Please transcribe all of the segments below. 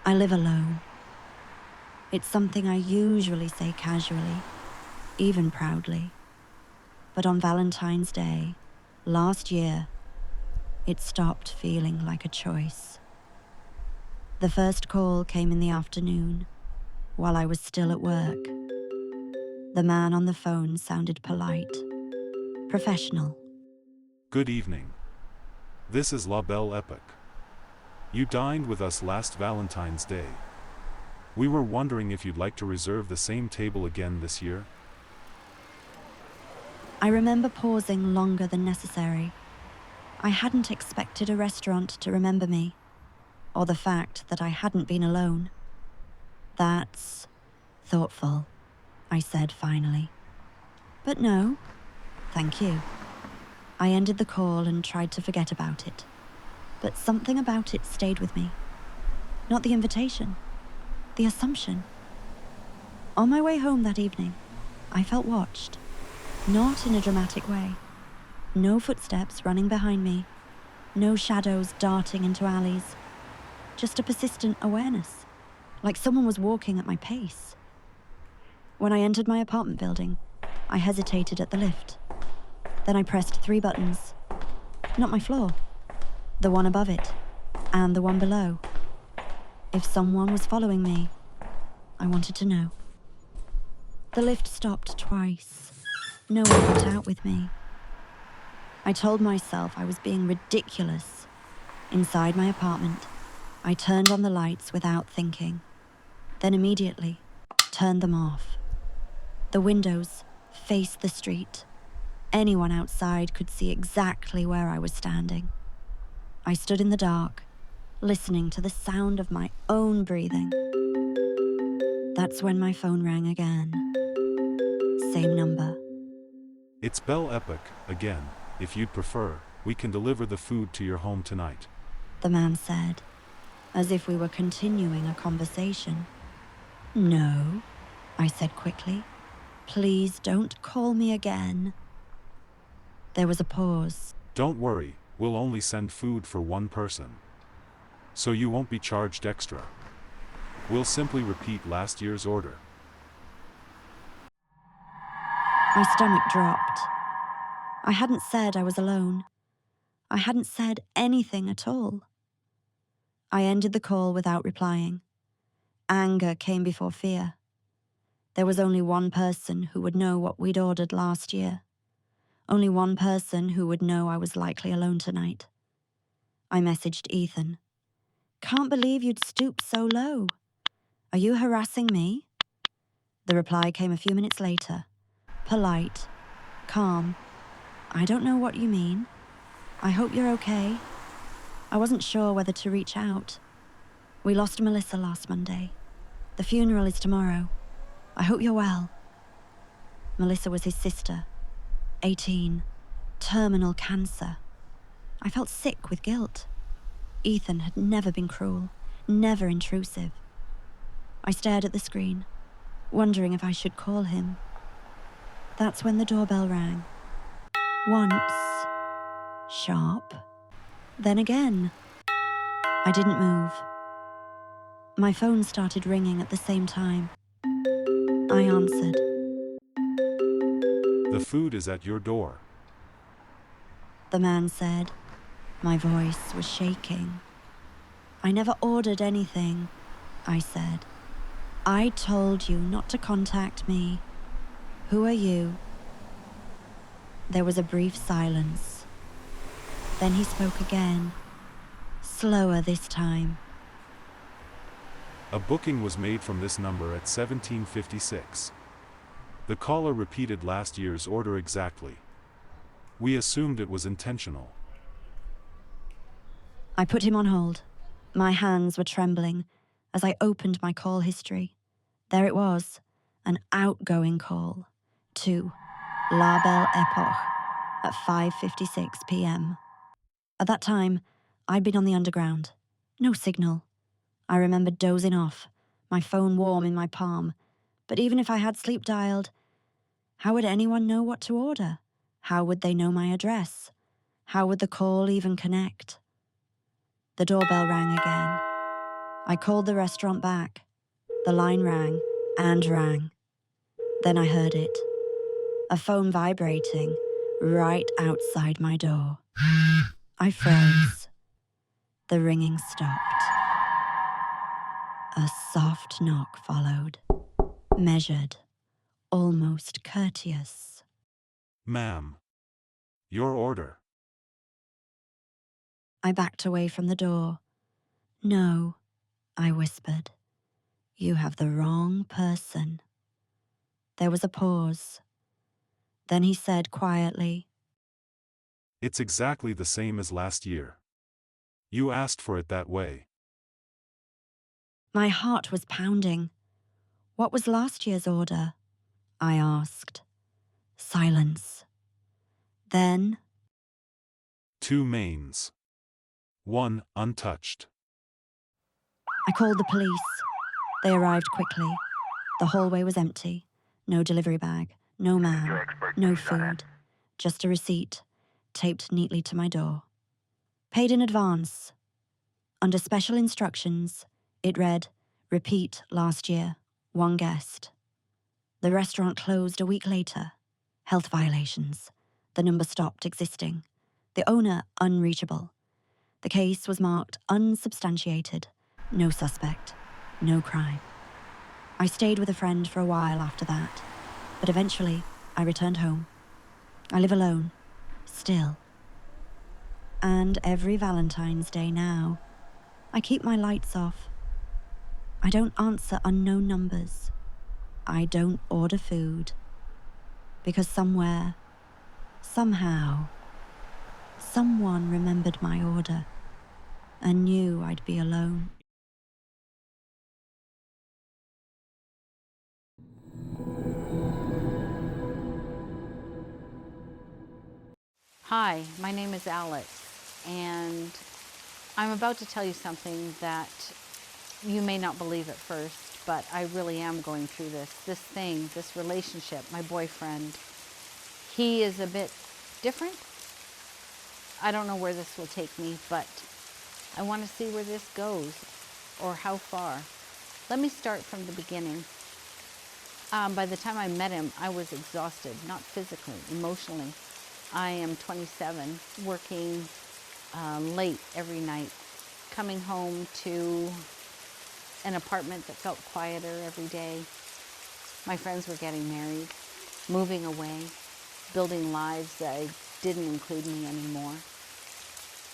I live alone. It's something I usually say casually, even proudly. But on Valentine's Day, last year, it stopped feeling like a choice. The first call came in the afternoon, while I was still at work. The man on the phone sounded polite, professional. Good evening. This is La Belle Epoque. You dined with us last Valentine's Day. We were wondering if you'd like to reserve the same table again this year. I remember pausing longer than necessary. I hadn't expected a restaurant to remember me, or the fact that I hadn't been alone. That's thoughtful, I said finally. But no, thank you. I ended the call and tried to forget about it. But something about it stayed with me. Not the invitation, the assumption. On my way home that evening, I felt watched. Not in a dramatic way. No footsteps running behind me. No shadows darting into alleys. Just a persistent awareness, like someone was walking at my pace. When I entered my apartment building, I hesitated at the lift. Then I pressed 3 buttons. Not my floor. The one above it, and the one below. If someone was following me, I wanted to know. The lift stopped twice. No one got out with me. I told myself I was being ridiculous. Inside my apartment, I turned on the lights without thinking. Then immediately, turned them off. The windows faced the street. Anyone outside could see exactly where I was standing. I stood in the dark, listening to the sound of my own breathing. That's when my phone rang again. Same number. It's Belle Epoque, again. If you'd prefer, we can deliver the food to your home tonight. The man said, as if we were continuing a conversation. No, I said quickly. Please don't call me again. There was a pause. Don't worry, we'll only send food for one person. So you won't be charged extra. We'll simply repeat last year's order. My stomach dropped. I hadn't said I was alone. I hadn't said anything at all. I ended the call without replying. Anger came before fear. There was only one person who would know what we'd ordered last year. Only one person who would know I was likely alone tonight. I messaged Ethan. Can't believe you'd stoop so low. Are you harassing me? The reply came a few minutes later. Polite, calm. I don't know what you mean. I hope you're okay. I wasn't sure whether to reach out. We lost Melissa last Monday. The funeral is tomorrow. I hope you're well. Melissa was his sister. 18. Terminal cancer. I felt sick with guilt. Ethan had never been cruel, never intrusive. I stared at the screen, wondering if I should call him. That's when the doorbell rang. Once. Sharp. Then again. I didn't move. My phone started ringing at the same time. I answered. The food is at your door. The man said. My voice was shaking. I never ordered anything, I said. I told you not to contact me. Who are you? There was a brief silence. Then he spoke again, slower this time. A booking was made from this number at 1756. The caller repeated last year's order exactly. We assumed it was intentional. I put him on hold. My hands were trembling as I opened my call history. There it was, an outgoing call to La Belle Epoque at 5:56 p.m. At that time, I'd been on the underground. No signal. I remembered dozing off, my phone warm in my palm. But even if I had sleep dialed, how would anyone know what to order? How would they know my address? How would the call even connect? The doorbell rang again. I called the restaurant back. The line rang and rang. Then I heard it. A phone vibrating right outside my door. I froze. The ringing stopped. A soft knock followed. Measured. Almost courteous. Ma'am. Your order. I backed away from the door. No, I whispered. You have the wrong person. There was a pause. Then he said quietly, It's exactly the same as last year. You asked for it that way. My heart was pounding. What was last year's order? I asked. Silence. Then, 2 mains. 1 untouched. I called the police. They arrived quickly. The hallway was empty. No delivery bag, no man, no food. Just a receipt, taped neatly to my door. Paid in advance. Under special instructions, it read, repeat last year, 1 guest. The restaurant closed a week later. Health violations. The number stopped existing. The owner unreachable. The case was marked unsubstantiated. No suspect. No crime. I stayed with a friend for a while after that, but eventually I returned home. I live alone, still. And every Valentine's Day now, I keep my lights off. I don't answer unknown numbers. I don't order food. Because somewhere, somehow, someone remembered my order and knew I'd be alone. Hi, my name is Alex, and I'm about to tell you something that you may not believe at first, but I really am going through this relationship, my boyfriend. He is a bit different. I don't know where this will take me, but I want to see where this goes, or how far. Let me start from the beginning. By the time I met him, I was exhausted, not physically, emotionally. I am 27, working late every night, coming home to an apartment that felt quieter every day. My friends were getting married, moving away, building lives that didn't include me anymore.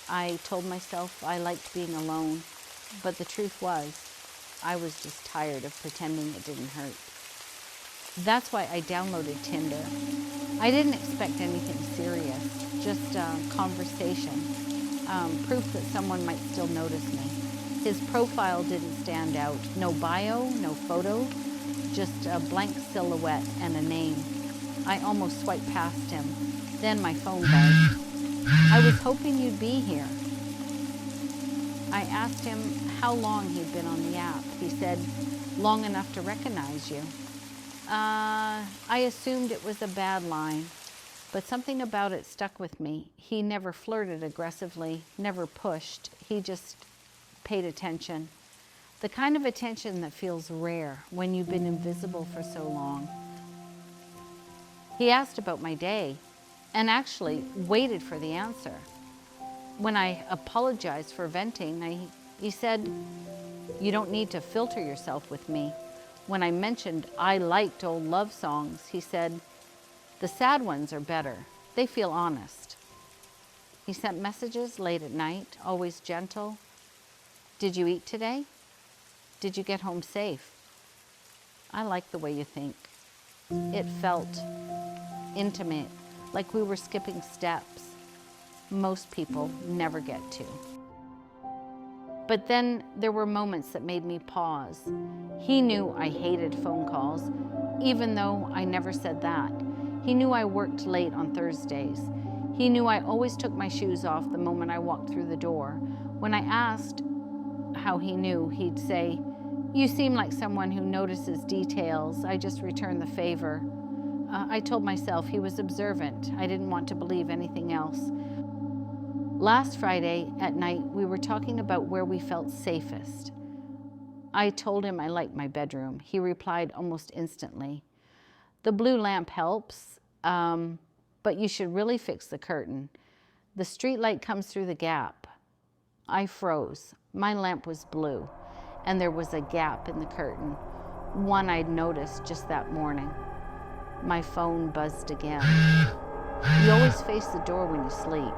I told myself I liked being alone, but the truth was, I was just tired of pretending it didn't hurt. That's why I downloaded Tinder. I didn't expect anything serious, just a conversation, proof that someone might still notice me. His profile didn't stand out. No bio, no photo, just a blank silhouette and a name. I almost swiped past him. Then my phone buzzed. I was hoping you'd be here. I asked him how long he'd been on the app. He said, long enough to recognize you. I assumed it was a bad line, but something about it stuck with me. He never flirted aggressively, never pushed. He just paid attention. The kind of attention that feels rare when you've been invisible for so long. He asked about my day and actually waited for the answer. When I apologized for venting, he said, you don't need to filter yourself with me. When I mentioned I liked old love songs, he said, the sad ones are better. They feel honest. He sent messages late at night, always gentle. Did you eat today? Did you get home safe? I like the way you think. It felt intimate, like we were skipping steps most people never get to. But then there were moments that made me pause. He knew I hated phone calls, even though I never said that. He knew I worked late on Thursdays. He knew I always took my shoes off the moment I walked through the door. When I asked how he knew, he'd say, you seem like someone who notices details. I just returned the favor. I told myself he was observant. I didn't want to believe anything else. Last Friday at night, we were talking about where we felt safest. I told him I liked my bedroom. He replied almost instantly, "The blue lamp helps, but you should really fix the curtain. The street light comes through the gap." I froze. My lamp was blue, and there was a gap in the curtain, one I'd noticed just that morning. My phone buzzed again. You always face the door when you sleep.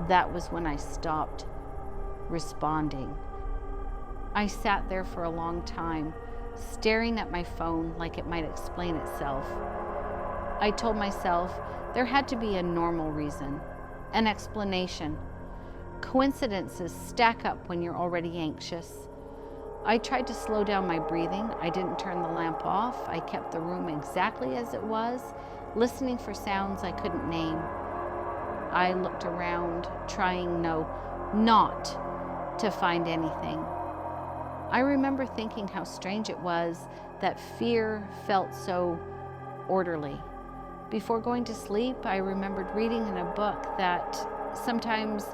That was when I stopped responding. I sat there for a long time, staring at my phone like it might explain itself. I told myself there had to be a normal reason, an explanation. Coincidences stack up when you're already anxious. I tried to slow down my breathing. I didn't turn the lamp off. I kept the room exactly as it was, listening for sounds I couldn't name. I looked around, trying not to find anything. I remember thinking how strange it was that fear felt so orderly. Before going to sleep, I remembered reading in a book that sometimes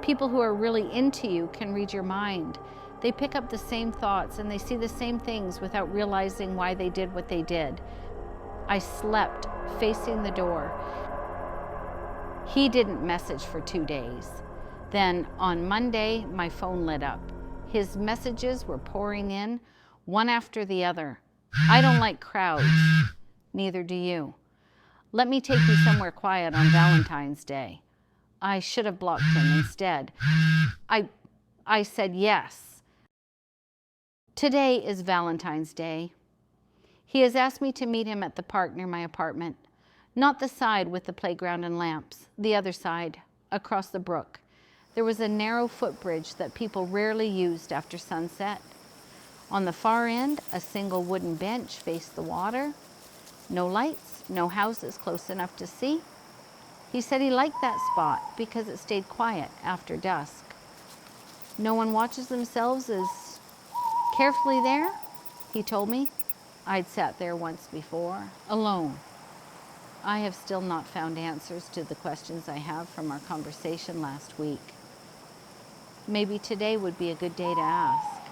people who are really into you can read your mind. They pick up the same thoughts and they see the same things without realizing why they did what they did. I slept facing the door. He didn't message for 2 days. Then on Monday, my phone lit up. His messages were pouring in, one after the other. I don't like crowds. Neither do you. Let me take you somewhere quiet on Valentine's Day. I should have blocked him instead. I said yes. Today is Valentine's Day. He has asked me to meet him at the park near my apartment. Not the side with the playground and lamps, the other side, across the brook. There was a narrow footbridge that people rarely used after sunset. On the far end, a single wooden bench faced the water. No lights, no houses close enough to see. He said he liked that spot because it stayed quiet after dusk. No one watches themselves as carefully there, he told me. I'd sat there once before, alone. I have still not found answers to the questions I have from our conversation last week. Maybe today would be a good day to ask.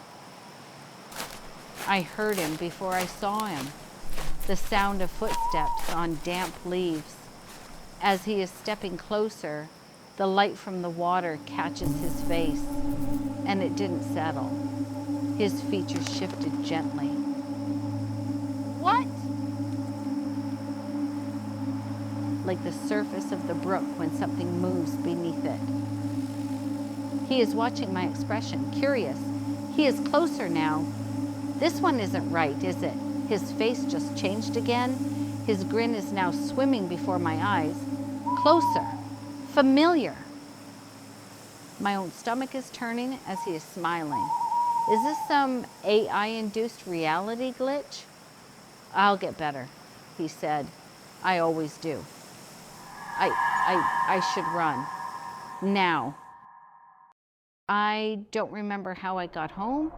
I heard him before I saw him, the sound of footsteps on damp leaves. As he is stepping closer, the light from the water catches his face, and it didn't settle. His features shifted gently. What? Like the surface of the brook when something moves beneath it. He is watching my expression, curious. He is closer now. This one isn't right, is it? His face just changed again. His grin is now swimming before my eyes. Closer, familiar. My own stomach is turning as he is smiling. Is this some AI-induced reality glitch? I'll get better, he said. I always do. I should run. Now. I don't remember how I got home.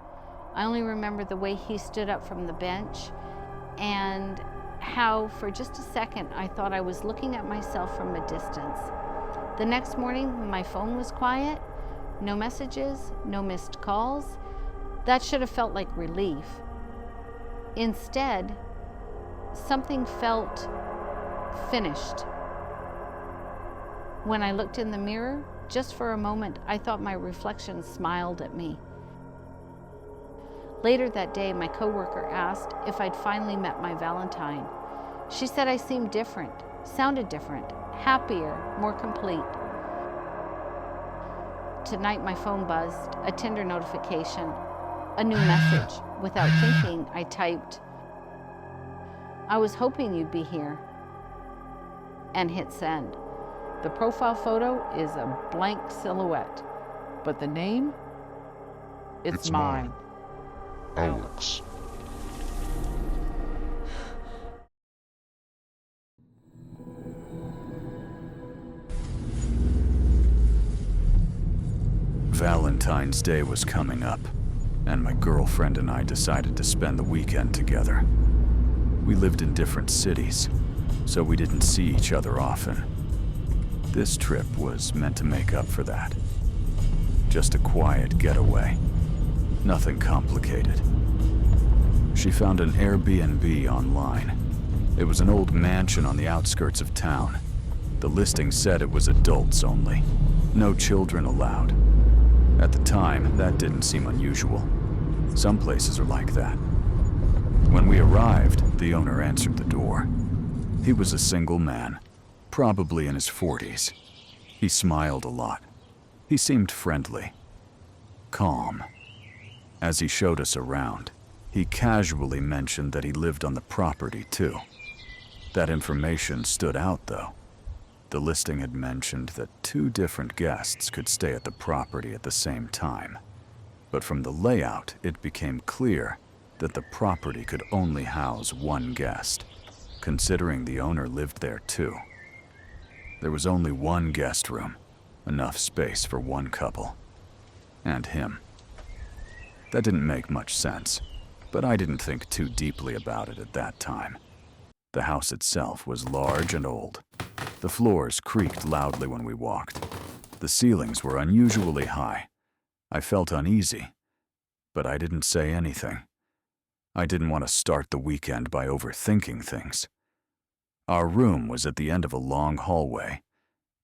I only remember the way he stood up from the bench and how for just a second I thought I was looking at myself from a distance. The next morning, my phone was quiet, no messages, no missed calls. That should have felt like relief. Instead, something felt finished. When I looked in the mirror, just for a moment, I thought my reflection smiled at me. Later that day, my coworker asked if I'd finally met my Valentine. She said I seemed different, sounded different, happier, more complete. Tonight my phone buzzed, a Tinder notification, a new message. Without thinking, I typed, "I was hoping you'd be here," and hit send. The profile photo is a blank silhouette, but the name? It's mine. Alex. Valentine's Day was coming up, and my girlfriend and I decided to spend the weekend together. We lived in different cities, so we didn't see each other often. This trip was meant to make up for that. Just a quiet getaway. Nothing complicated. She found an Airbnb online. It was an old mansion on the outskirts of town. The listing said it was adults only. No children allowed. At the time, that didn't seem unusual. Some places are like that. When we arrived, the owner answered the door. He was a single man, probably in his 40s. He smiled a lot. He seemed friendly, calm. As he showed us around, he casually mentioned that he lived on the property too. That information stood out though. The listing had mentioned that 2 different guests could stay at the property at the same time. But from the layout, it became clear that the property could only house 1 guest, considering the owner lived there too. There was only 1 guest room, enough space for 1 couple. And him. That didn't make much sense, but I didn't think too deeply about it at that time. The house itself was large and old. The floors creaked loudly when we walked. The ceilings were unusually high. I felt uneasy, but I didn't say anything. I didn't want to start the weekend by overthinking things. Our room was at the end of a long hallway.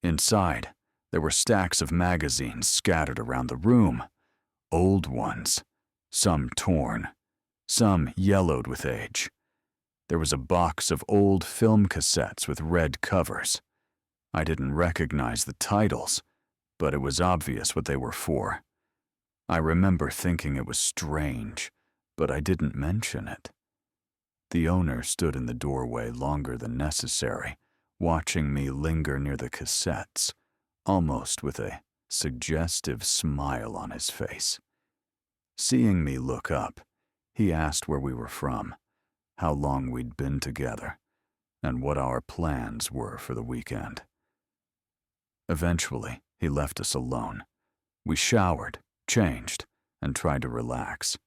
Inside, there were stacks of magazines scattered around the room. Old ones, some torn, some yellowed with age. There was a box of old film cassettes with red covers. I didn't recognize the titles, but it was obvious what they were for. I remember thinking it was strange, but I didn't mention it. The owner stood in the doorway longer than necessary, watching me linger near the cassettes, almost with a suggestive smile on his face. Seeing me look up, he asked where we were from, how long we'd been together, and what our plans were for the weekend. Eventually, he left us alone. We showered, changed, and tried to relax.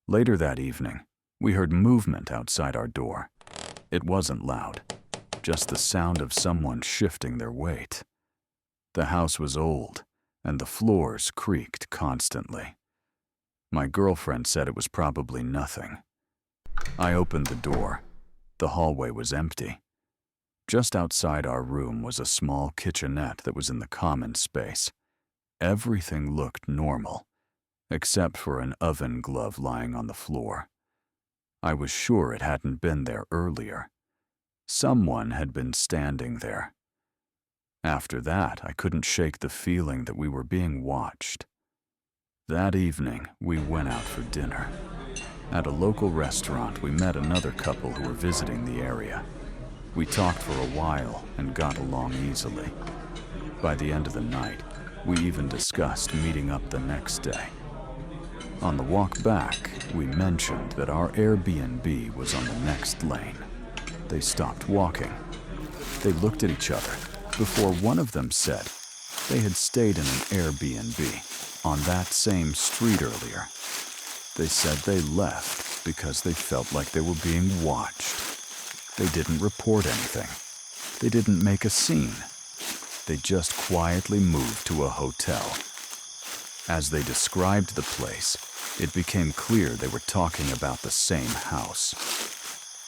Later that evening, we heard movement outside our door. It wasn't loud, just the sound of someone shifting their weight. The house was old, and the floors creaked constantly. My girlfriend said it was probably nothing. I opened the door. The hallway was empty. Just outside our room was a small kitchenette that was in the common space. Everything looked normal, except for an oven glove lying on the floor. I was sure it hadn't been there earlier. Someone had been standing there. After that, I couldn't shake the feeling that we were being watched. That evening, we went out for dinner. At a local restaurant, we met another couple who were visiting the area. We talked for a while and got along easily. By the end of the night, we even discussed meeting up the next day. On the walk back, we mentioned that our Airbnb was on the next lane. They stopped walking. They looked at each other before one of them said they had stayed in an Airbnb on that same street earlier. They said they left because they felt like they were being watched. They didn't report anything. They didn't make a scene. They just quietly moved to a hotel. As they described the place, it became clear they were talking about the same house.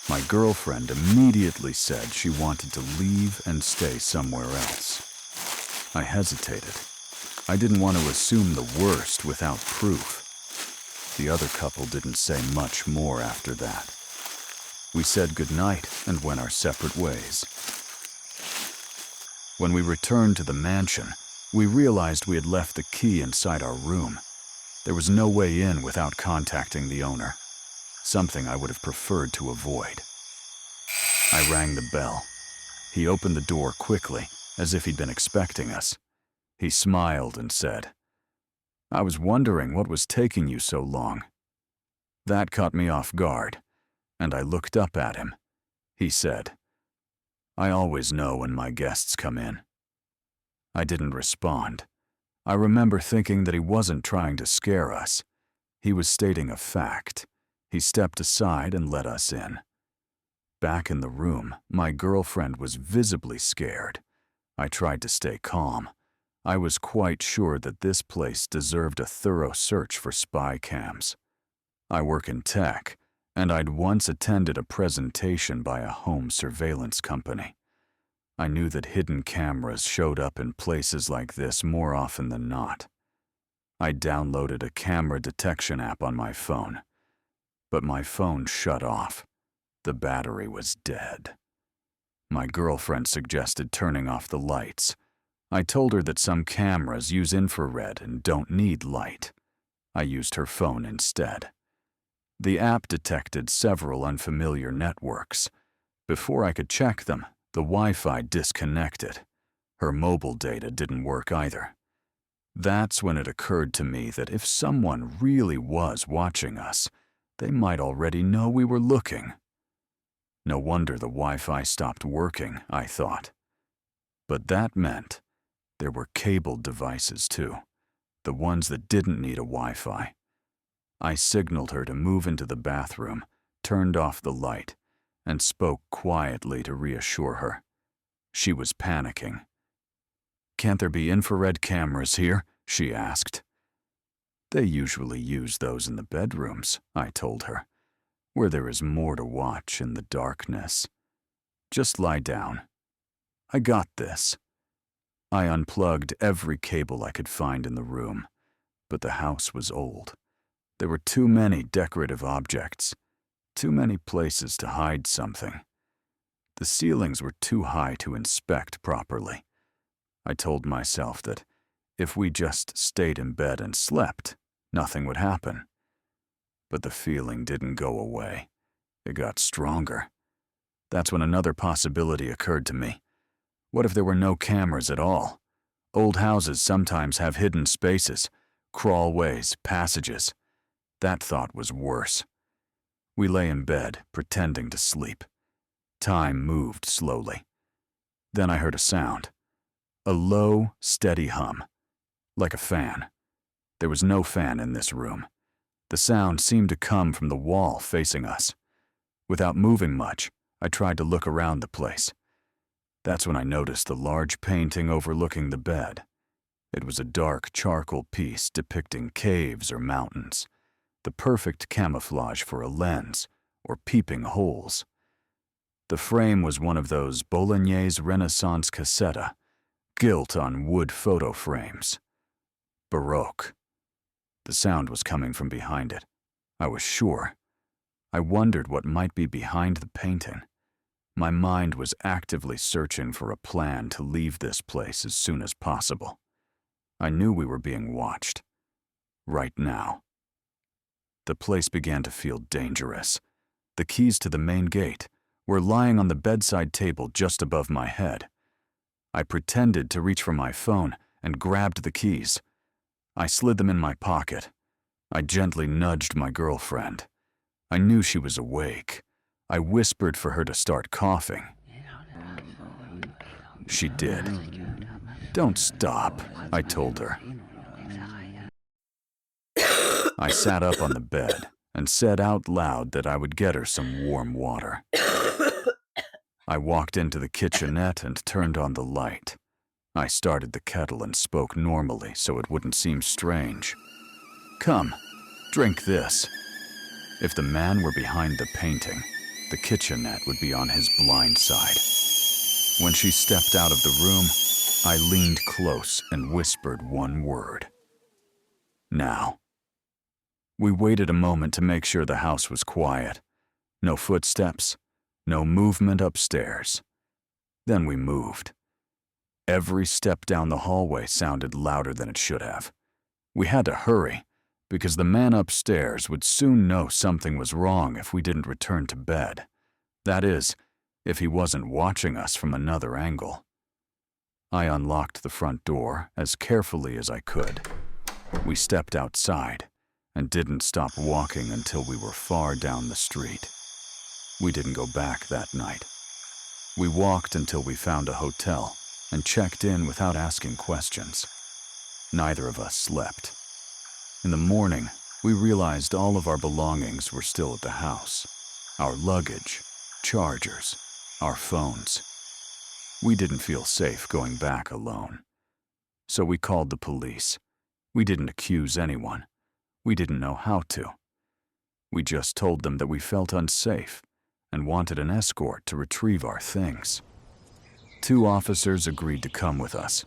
My girlfriend immediately said she wanted to leave and stay somewhere else. I hesitated. I didn't want to assume the worst without proof. The other couple didn't say much more after that. We said goodnight and went our separate ways. When we returned to the mansion, we realized we had left the key inside our room. There was no way in without contacting the owner, something I would have preferred to avoid. I rang the bell. He opened the door quickly, as if he'd been expecting us. He smiled and said, "I was wondering what was taking you so long." That caught me off guard, and I looked up at him. He said, "I always know when my guests come in." I didn't respond. I remember thinking that he wasn't trying to scare us. He was stating a fact. He stepped aside and let us in. Back in the room, my girlfriend was visibly scared. I tried to stay calm. I was quite sure that this place deserved a thorough search for spy cams. I work in tech, and I'd once attended a presentation by a home surveillance company. I knew that hidden cameras showed up in places like this more often than not. I downloaded a camera detection app on my phone, but my phone shut off. The battery was dead. My girlfriend suggested turning off the lights. I told her that some cameras use infrared and don't need light. I used her phone instead. The app detected several unfamiliar networks. Before I could check them, the Wi-Fi disconnected. Her mobile data didn't work either. That's when it occurred to me that if someone really was watching us, they might already know we were looking. No wonder the Wi-Fi stopped working, I thought. But that meant there were cabled devices too, the ones that didn't need a Wi-Fi. I signaled her to move into the bathroom, turned off the light, and spoke quietly to reassure her. She was panicking. "Can't there be infrared cameras here?" she asked. "They usually use those in the bedrooms," I told her, "where there is more to watch in the darkness. Just lie down. I got this." I unplugged every cable I could find in the room, but the house was old. There were too many decorative objects, too many places to hide something. The ceilings were too high to inspect properly. I told myself that if we just stayed in bed and slept, nothing would happen. But the feeling didn't go away. It got stronger. That's when another possibility occurred to me. What if there were no cameras at all? Old houses sometimes have hidden spaces, crawlways, passages. That thought was worse. We lay in bed, pretending to sleep. Time moved slowly. Then I heard a sound. A low, steady hum. Like a fan. There was no fan in this room. The sound seemed to come from the wall facing us. Without moving much, I tried to look around the place. That's when I noticed the large painting overlooking the bed. It was a dark charcoal piece depicting caves or mountains, the perfect camouflage for a lens or peeping holes. The frame was one of those Bolognese Renaissance cassetta, gilt on wood photo frames. Baroque. The sound was coming from behind it. I was sure. I wondered what might be behind the painting. My mind was actively searching for a plan to leave this place as soon as possible. I knew we were being watched. Right now. The place began to feel dangerous. The keys to the main gate were lying on the bedside table just above my head. I pretended to reach for my phone and grabbed the keys. I slid them in my pocket. I gently nudged my girlfriend. I knew she was awake. I whispered for her to start coughing. She did. "Don't stop," I told her. I sat up on the bed and said out loud that I would get her some warm water. I walked into the kitchenette and turned on the light. I started the kettle and spoke normally so it wouldn't seem strange. "Come, drink this." If the man were behind the painting, the kitchenette would be on his blind side. When she stepped out of the room, I leaned close and whispered one word. "Now." We waited a moment to make sure the house was quiet. No footsteps, no movement upstairs. Then we moved. Every step down the hallway sounded louder than it should have. We had to hurry, because the man upstairs would soon know something was wrong if we didn't return to bed. That is, if he wasn't watching us from another angle. I unlocked the front door as carefully as I could. We stepped outside and didn't stop walking until we were far down the street. We didn't go back that night. We walked until we found a hotel and checked in without asking questions. Neither of us slept. In the morning, we realized all of our belongings were still at the house. Our luggage, chargers, our phones. We didn't feel safe going back alone. So we called the police. We didn't accuse anyone. We didn't know how to. We just told them that we felt unsafe and wanted an escort to retrieve our things. 2 officers agreed to come with us.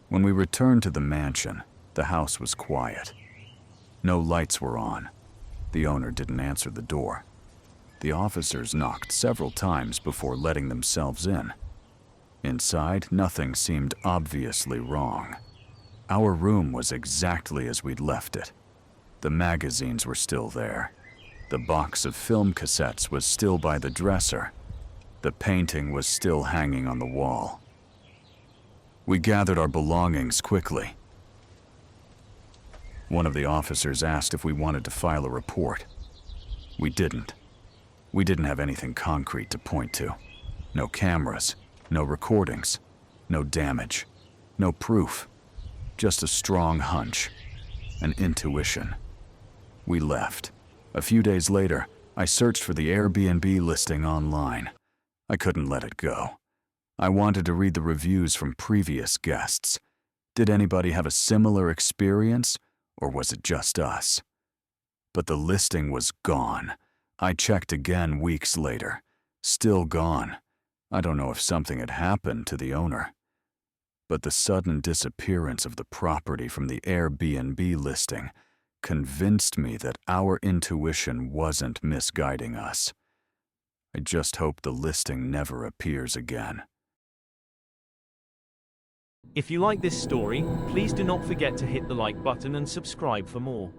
When we returned to the mansion, the house was quiet. No lights were on. The owner didn't answer the door. The officers knocked several times before letting themselves in. Inside, nothing seemed obviously wrong. Our room was exactly as we'd left it. The magazines were still there. The box of film cassettes was still by the dresser. The painting was still hanging on the wall. We gathered our belongings quickly. One of the officers asked if we wanted to file a report. We didn't. We didn't have anything concrete to point to. No cameras, no recordings, no damage, no proof. Just a strong hunch, an intuition. We left. A few days later, I searched for the Airbnb listing online. I couldn't let it go. I wanted to read the reviews from previous guests. Did anybody have a similar experience, or was it just us? But the listing was gone. I checked again weeks later. Still gone. I don't know if something had happened to the owner. But the sudden disappearance of the property from the Airbnb listing convinced me that our intuition wasn't misguiding us. I just hope the listing never appears again. If you like this story, please do not forget to hit the like button and subscribe for more.